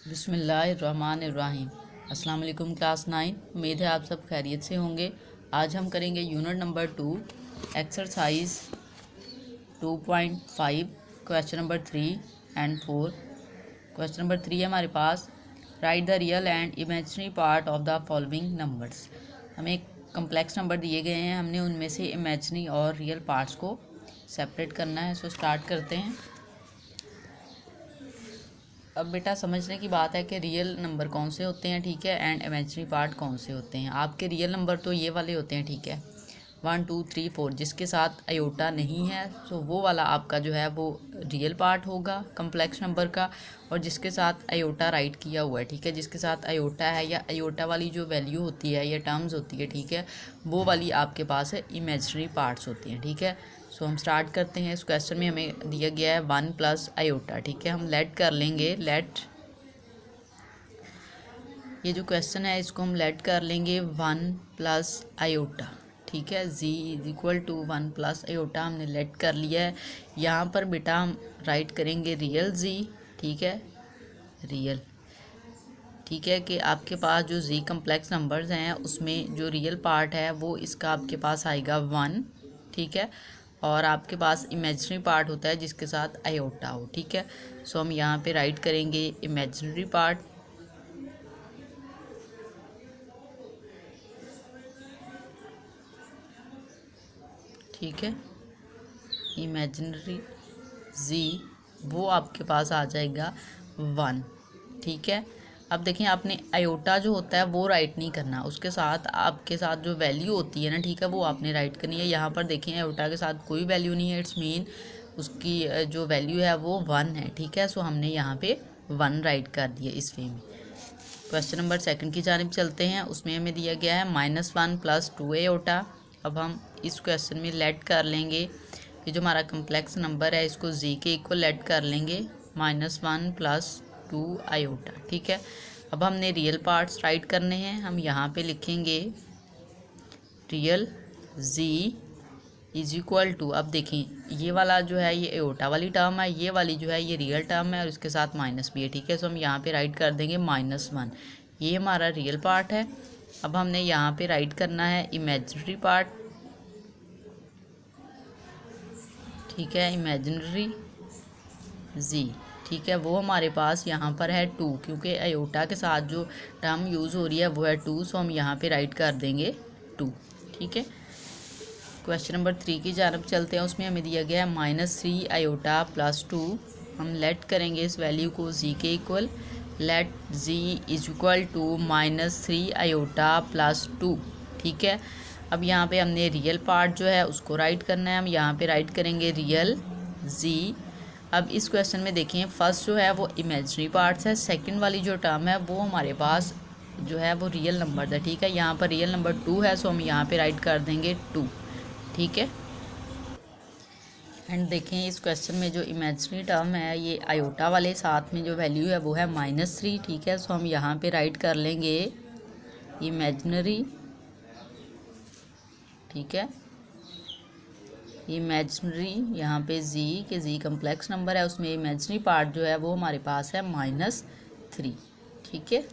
बिस्मिल्लाहिर्रहमानिर्रहीम। अस्सलाम वालेकुम क्लास 9। उम्मीद है आप सब खैरियत से होंगे। आज हम करेंगे unit number 2 exercise 2.5 question number 3 and 4। Question number 3 है हमारे पास, write the real and imaginary part of the following numbers. हमें कम्प्लेक्स नंबर दिए गए हैं, हमने उनमें से इमेजिनरी और रियल पार्ट्स को सेपरेट करना है। सो स्टार्ट करते हैं। अब बेटा समझने की बात है कि रियल नंबर कौन से होते हैं, ठीक है, एंड इमेजिनरी पार्ट कौन से होते हैं। आपके रियल नंबर तो ये वाले होते हैं, ठीक है, 1 2 3 4, जिसके साथ आयोटा नहीं है तो वो वाला आपका जो है वो रियल पार्ट होगा कम्प्लेक्स नंबर का। और जिसके साथ आयोटा राइट किया हुआ है, ठीक है, जिसके साथ आयोटा है या आयोटा वाली जो वैल्यू होती है या टर्म्स होती है, ठीक है, वो वाली आपके पास है इमेजिनरी पार्ट्स होती हैं, ठीक है। सो हम स्टार्ट करते हैं। इस क्वेश्चन में हमें दिया गया है 1 प्लस आयोटा, ठीक है। हम लेट कर लेंगे, लेट, ये जो क्वेश्चन है इसको हम लेट कर लेंगे 1 प्लस आयोटा, ठीक है। z is equal to 1 plus iota हमने लेट कर लिया है। यहाँ पर बेटा हम राइट करेंगे रियल z, ठीक है, रियल, ठीक है, कि आपके पास जो z कम्प्लेक्स नंबर्स हैं उसमें जो रियल पार्ट है वो इसका आपके पास आएगा 1, ठीक है, और आपके पास इमेजिनरी पार्ट होता है जिसके साथ आयोटा हो, ठीक है। सो हम यहाँ पे राइट करेंगे इमेजिनरी पार्ट, ठीक है, इमेजिनरी z वो आपके पास आ जाएगा 1, ठीक है। अब देखिए आपने आयोटा जो होता है वो राइट नहीं करना, उसके साथ आपके साथ जो वैल्यू होती है ना, ठीक है, वो आपने राइट करनी है। यहाँ पर देखिए आयोटा के साथ कोई वैल्यू नहीं है, इट्स मीन उसकी जो वैल्यू है वो 1 है, ठीक है। सो हमने यहाँ पे 1 राइट कर दिया इस वे में। क्वेश्चन नंबर 2 की जानिब चलते हैं। उसमें हमें दिया गया है -1 प्लस 2 आयोटा। अब हम इस क्वेश्चन में लेट कर लेंगे, ये जो हमारा कम्प्लेक्स नंबर है इसको z के इक्वल लेट कर लेंगे, -1 प्लस 2 आयोटा, ठीक है। अब हमने रियल पार्ट्स राइट करने हैं। हम यहाँ पे लिखेंगे real z is equal to, अब देखें ये वाला जो है ये आयोटा वाली टर्म है, ये वाली जो है ये रियल टर्म है और इसके साथ माइनस भी है, ठीक है। सो हम यहाँ पे राइट कर देंगे -1, ये हमारा रियल पार्ट है। अब हमने यहाँ पे राइट करना है इमेजिनरी पार्ट, ठीक है, इमेजिनरी z, ठीक है, वो हमारे पास यहाँ पर है 2, क्योंकि आयोटा के साथ जो टर्म यूज़ हो रही है वो है 2। सो हम यहाँ पे राइट कर देंगे 2, ठीक है। क्वेश्चन नंबर 3 की जानब चलते हैं। उसमें हमें दिया गया है -3 आयोटा प्लस 2। हम लेट करेंगे इस वैल्यू को z के equal, let z is equal to -3 iota plus 2, ठीक है। अब यहाँ पे हमने रियल पार्ट जो है उसको राइट करना है। हम यहाँ पे राइट करेंगे रियल z। अब इस क्वेश्चन में देखें फर्स्ट जो है वो इमेजिनरी पार्ट्स है, सेकंड वाली जो टर्म है वो हमारे पास जो है वो रियल नंबर है, ठीक है। यहाँ पर रियल नंबर 2 है, सो हम यहाँ पे राइट कर देंगे 2, ठीक है। एंड देखें इस क्वेश्चन में जो इमेजिनरी टर्म है ये आयोटा वाले साथ में जो वैल्यू है वो है -3, ठीक है। सो हम यहाँ पे राइट कर लेंगे इमेजिनरी, ठीक है, इमेजिनरी यहाँ पे z के z कम्प्लेक्स नंबर है उसमें इमेजिनरी पार्ट जो है वो हमारे पास है -3, ठीक है।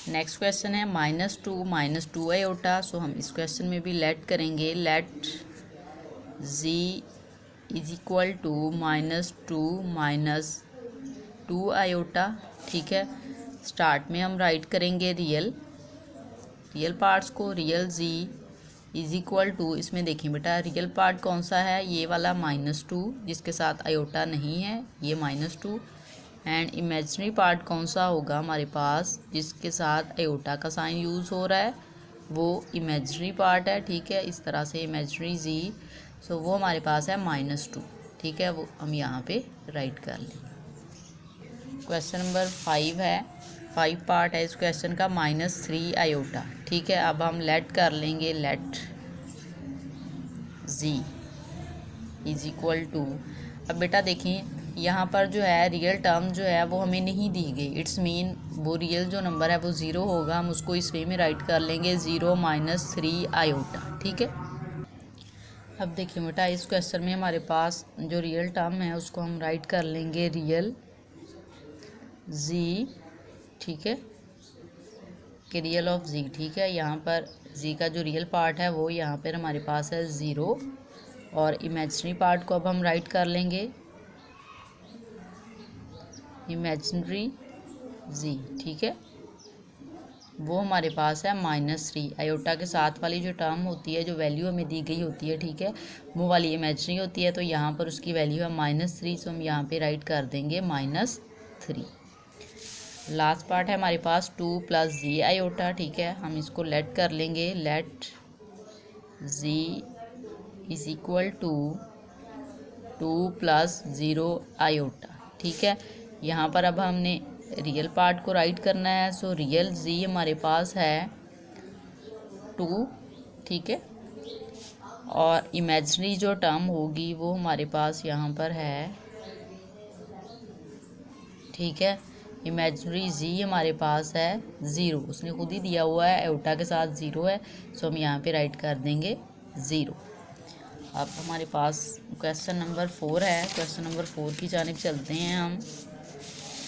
नेक्स्ट क्वेश्चन है -2 आयोटा। सो हम इस क्वेश्चन में भी लेट करेंगे, let z is equal to -2 iota, ठीक है। स्टार्ट में हम राइट करेंगे रियल पार्ट्स को, real z is equal to, इसमें देखिए बेटा रियल पार्ट कौन सा है, ये वाला -2 जिसके साथ आयोटा नहीं है, ये -2। एंड इमेजिनरी पार्ट कौन सा होगा हमारे पास जिसके साथ आयोटा का साइन यूज़ हो रहा है, वो इमेजिनरी पार्ट है, ठीक है। इस तरह से इमेजिनरी z, सो वो हमारे पास है -2, ठीक है, वो हम यहाँ पे राइट कर लेंगे। क्वेश्चन नंबर 5 है, 5 पार्ट है इस क्वेश्चन का, -3 आयोटा, ठीक है। अब हम लेट कर लेंगे, let z is equal to, अब बेटा देखें यहाँ पर जो है रियल टर्म जो है वो हमें नहीं दी गई, इट्स मीन वो रियल जो नंबर है वो 0 होगा। हम उसको इस वे में राइट कर लेंगे 0 -3 आयोटा, ठीक है। अब देखिए बेटा इस क्वेश्चन में हमारे पास जो रियल टर्म है उसको हम राइट कर लेंगे रियल z ठीक है, कि रियल ऑफ जी। ठीक है, यहाँ पर जी का जो रियल पार्ट है वो यहाँ पर हमारे पास है 0, और इमेजिनरी पार्ट को अब हम राइट कर लेंगे इमेजिनरी जी। ठीक है, वो हमारे पास है -3। आयोटा के साथ वाली जो टर्म होती है, जो वैल्यू हमें दी गई होती है, ठीक है, वो वाली इमेजिनरी होती है, तो यहाँ पर उसकी वैल्यू है -3, तो हम यहाँ पे राइट कर देंगे -3। लास्ट पार्ट है हमारे पास 2 + जी आयोटा। ठीक है, हम इसको लेट कर लेंगे, let z is equal to 2 + 0 iota. ठीक है, यहाँ पर अब हमने रियल पार्ट को राइट करना है, सो रियल जी हमारे पास है 2। ठीक है, और इमेजिनरी जो टर्म होगी वो हमारे पास यहाँ पर है। ठीक है, इमेजिनरी जी हमारे पास है 0, उसने खुद ही दिया हुआ है, आयोटा के साथ 0 है, सो हम यहाँ पे राइट कर देंगे 0। अब हमारे पास क्वेश्चन नंबर 4 है। क्वेश्चन नंबर 4 की जानिब चलते हैं हम।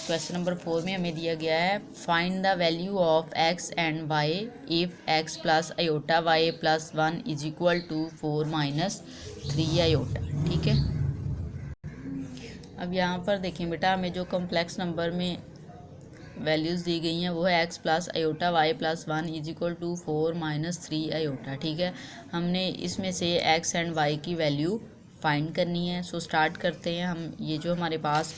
क्वेश्चन नंबर 4 में हमें दिया गया है find the value of x and y if x + iota y + 1 is equal to 4 - 3 iota. ठीक है, अब यहाँ पर देखें बेटा, हमें जो कॉम्प्लेक्स नंबर में वैल्यूज़ दी गई हैं वो है x + iota y + 1 is equal to 4 - 3 iota. ठीक है, हमने इसमें से x एंड y की वैल्यू फाइंड करनी है। सो स्टार्ट करते हैं हम। ये जो हमारे पास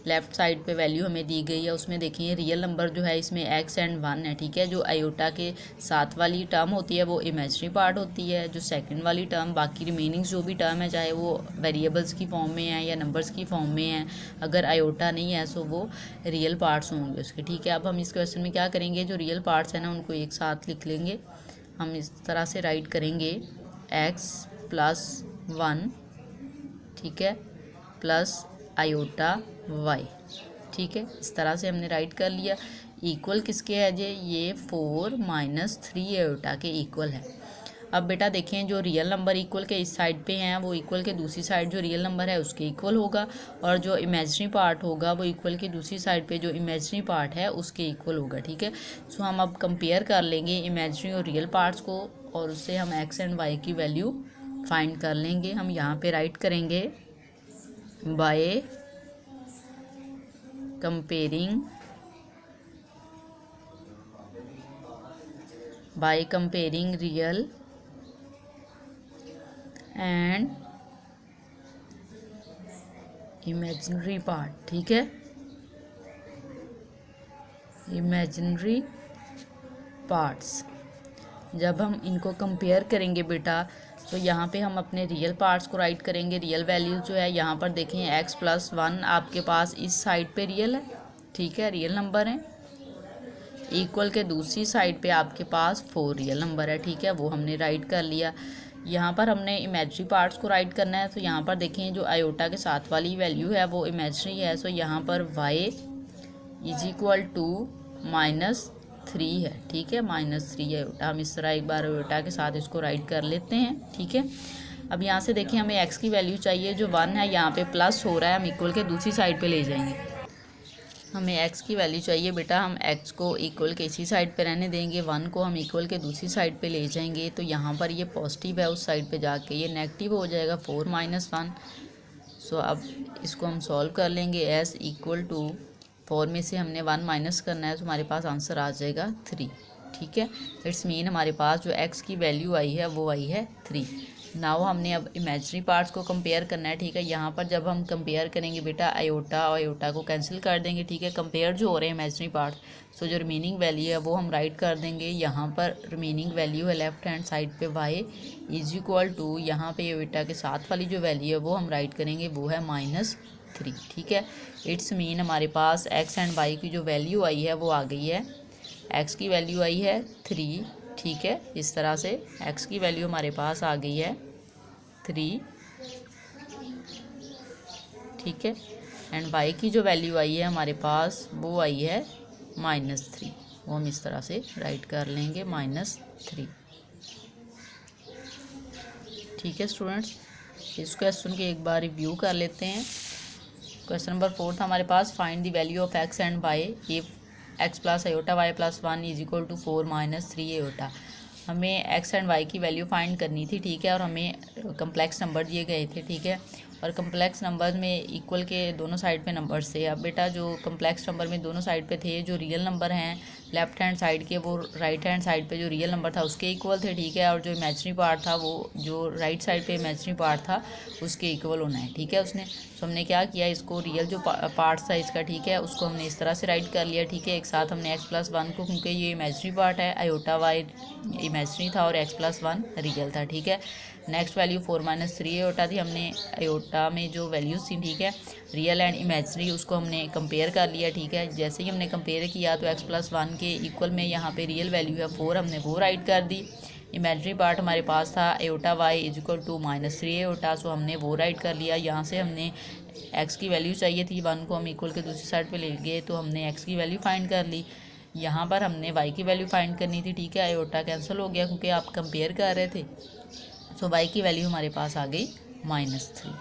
लेफ़्ट साइड पे वैल्यू हमें दी गई है उसमें देखिए रियल नंबर जो है इसमें x एंड 1 है। ठीक है, जो आयोटा के साथ वाली टर्म होती है वो इमेजिनरी पार्ट होती है, जो सेकंड वाली टर्म, बाकी रिमेनिंग्स जो भी टर्म है, चाहे वो वेरिएबल्स की फॉर्म में है या नंबर्स की फॉर्म में है, अगर आयोटा नहीं है सो वो रियल पार्ट्स होंगे उसके। ठीक है, अब हम इस क्वेश्चन में क्या करेंगे, जो रियल पार्ट्स हैं ना उनको एक साथ लिख लेंगे। हम इस तरह से राइट करेंगे x + 1, ठीक है, प्लस आयोटा y। ठीक है, इस तरह से हमने राइट कर लिया। इक्वल किसके है जे, ये 4 - 3 आयोटा के इक्वल है। अब बेटा देखें, जो रियल नंबर इक्वल के इस साइड पे हैं वो इक्वल के दूसरी साइड जो रियल नंबर है उसके इक्वल होगा, और जो इमेजिनरी पार्ट होगा वो इक्वल की दूसरी साइड पे जो इमेजिनरी पार्ट है उसके इक्वल होगा। ठीक है, सो हम अब कंपेयर कर लेंगे इमेजिनरी और रियल पार्ट्स को, और उससे हम x एंड y की वैल्यू फाइंड कर लेंगे। हम यहाँ पे राइट करेंगे by comparing real and imaginary part. ठीक है, इमेजिनरी पार्ट्स जब हम इनको कंपेयर करेंगे बेटा, तो यहाँ पे हम अपने रियल पार्ट्स को राइट करेंगे। रियल वैल्यूज जो है यहाँ पर देखें x + 1 आपके पास इस साइड पे रियल है। ठीक है, रियल नंबर है। इक्वल के दूसरी साइड पे आपके पास 4 रियल नंबर है। ठीक है, वो हमने राइट कर लिया। यहाँ पर हमने इमेजिनरी पार्ट्स को राइट करना है, तो यहाँ पर देखें जो आयोटा के साथ वाली वैल्यू है वो इमेजिनरी है, सो यहाँ पर y इज इक्वल टू -3 है। ठीक है, -3 आयोटा। हम इस तरह एक बार आयोटा के साथ इसको राइट कर लेते हैं। ठीक है, अब यहाँ से देखिए हमें x की वैल्यू चाहिए, जो 1 है यहाँ पे प्लस हो रहा है, हम इक्वल के दूसरी साइड पे ले जाएंगे। हमें x की वैल्यू चाहिए बेटा, हम x को इक्वल के इसी साइड पे रहने देंगे, 1 को हम इक्वल के दूसरी साइड पे ले जाएंगे, तो यहाँ पर ये पॉजिटिव है, उस साइड पे जाके ये नेगेटिव हो जाएगा 4 - 1। सो अब इसको हम सॉल्व कर लेंगे। s इक्वल टू 4 में से हमने 1 माइनस करना है, तो हमारे पास आंसर आ जाएगा 3। ठीक है, इट्स मीन हमारे पास जो x की वैल्यू आई है वो आई है 3। नाउ हमने अब इमेजिनरी पार्ट्स को कंपेयर करना है। ठीक है, यहाँ पर जब हम कंपेयर करेंगे बेटा, आयोटा और आयोटा को कैंसिल कर देंगे। ठीक है, कंपेयर जो हो रहे हैं इमेजिनरी पार्ट्स, सो जो रिमेनिंग वैल्यू है वो हम राइट कर देंगे। यहाँ पर रिमेनिंग वैल्यू है लेफ्ट हैंड साइड पे y इज इक्वल टू, यहाँ पे आयोटा के साथ वाली जो वैल्यू है वो हम राइट करेंगे, वो है -3। ठीक है, इट्स मीन हमारे पास x एंड y की जो वैल्यू आई है वो आ गई है, x की वैल्यू आई है 3। ठीक है, इस तरह से x की वैल्यू हमारे पास आ गई है 3। ठीक है, एंड y की जो वैल्यू आई है हमारे पास वो आई है -3, वो हम इस तरह से राइट कर लेंगे -3। ठीक है स्टूडेंट्स, इस क्वेश्चन के एक बार रिव्यू कर लेते हैं। क्वेश्चन नंबर 4 था हमारे पास, find the value of x and y if x plus iota y plus 1 is equal to 4 minus 3 iota. हमें एक्स एंड वाई की वैल्यू फाइंड करनी थी, ठीक है, और हमें कम्प्लेक्स नंबर दिए गए थे, ठीक है, और कम्प्लेक्स नंबर में इक्वल के दोनों साइड पे नंबर्स थे। अब बेटा जो कम्प्लेक्स नंबर में दोनों साइड पे थे, जो रियल नंबर हैं लेफ्ट हैंड साइड के, वो राइट हैंड साइड पे जो रियल नंबर था उसके इक्वल थे, ठीक है, और जो इमेजिनरी पार्ट था वो जो राइट साइड पे इमेजिनरी पार्ट था उसके इक्वल होना है, ठीक है। उसने तो हमने क्या किया, इसको रियल जो पार्ट था इसका, ठीक है, उसको हमने इस तरह से राइट कर लिया, ठीक है। एक साथ हमने एक्स प्लस 1 को, क्योंकि ये इमेजिनरी पार्ट है, आयोटा वाई इमेजिनरी था और एक्स प्लस 1 रियल था, ठीक है। नेक्स्ट वैल्यू 4 माइनस 3 आयोटा थी। हमने आयोटा में जो वैल्यूज़ थी, ठीक है, रियल एंड इमेजिनरी, उसको हमने कंपेयर कर लिया, ठीक है। जैसे ही हमने कंपेयर किया तो एक्स प्लस 1 के इक्वल में यहाँ पे रियल वैल्यू है 4, हमने वो राइट कर दी। इमेजिनरी पार्ट हमारे पास था iota y is equal to minus 3 iota, so हमने वो राइट कर लिया। यहाँ से हमने एक्स की वैल्यू चाहिए थी 1 को हम इक्वल के दूसरी साइड पे ले गए, तो हमने एक्स की वैल्यू फाइंड कर ली। यहाँ पर हमने वाई की वैल्यू फाइंड करनी थी, ठीक है। आयोटा कैंसिल हो गया क्योंकि आप कंपेयर कर रहे थे, सो वाई की वैल्यू हमारे पास आ गई -3।